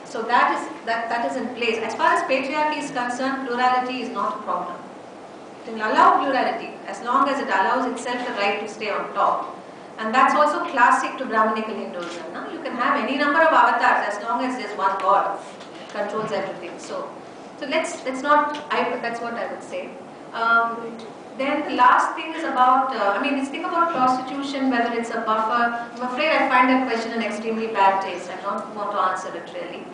So that is in place. As far as patriarchy is concerned, plurality is not a problem. It will allow plurality as long as it allows itself the right to stay on top. And that's also classic to Brahminical Hinduism. No? You can have any number of avatars as long as there's one God controls everything. So let's not. That's what I would say. Then the last thing is about. This thing about prostitution, whether it's a buffer. I'm afraid I find that question an extremely bad taste. I don't want to answer it really.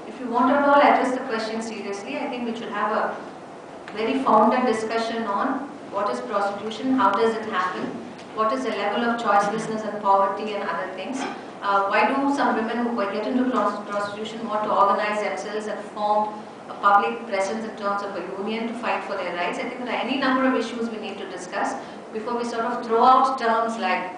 If you want at all address the question seriously, I think we should have a very founded discussion on what is prostitution, how does it happen, what is the level of choicelessness and poverty and other things. Why do some women who get into prostitution want to organize themselves and form a public presence in terms of a union to fight for their rights? I think there are any number of issues we need to discuss before we sort of throw out terms like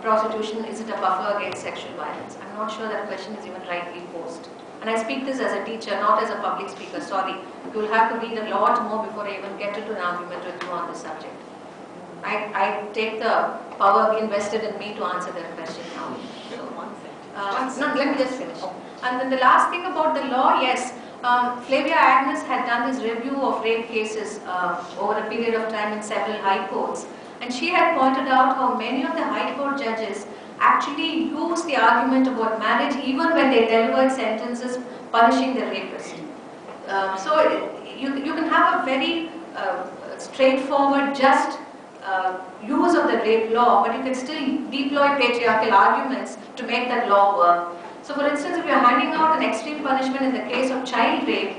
prostitution, is it a buffer against sexual violence? I'm not sure that question is even rightly posed. And I speak this as a teacher, not as a public speaker, sorry. You will have to read a lot more before I even get into an argument with you on this subject. I take the power invested in me to answer that question now. So, let me just finish. And then the last thing about the law, yes, Flavia Agnes had done this review of rape cases over a period of time in several high courts. And she had pointed out how many of the high court judges actually use the argument about marriage even when they delivered sentences punishing the rapist. So you can have a very straightforward, just use of the rape law, but you can still deploy patriarchal arguments to make that law work. So for instance, if you are handing out an extreme punishment in the case of child rape,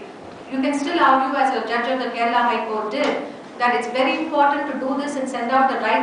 you can still argue, as a judge of the Kerala High Court did, that it's very important to do this and send out the right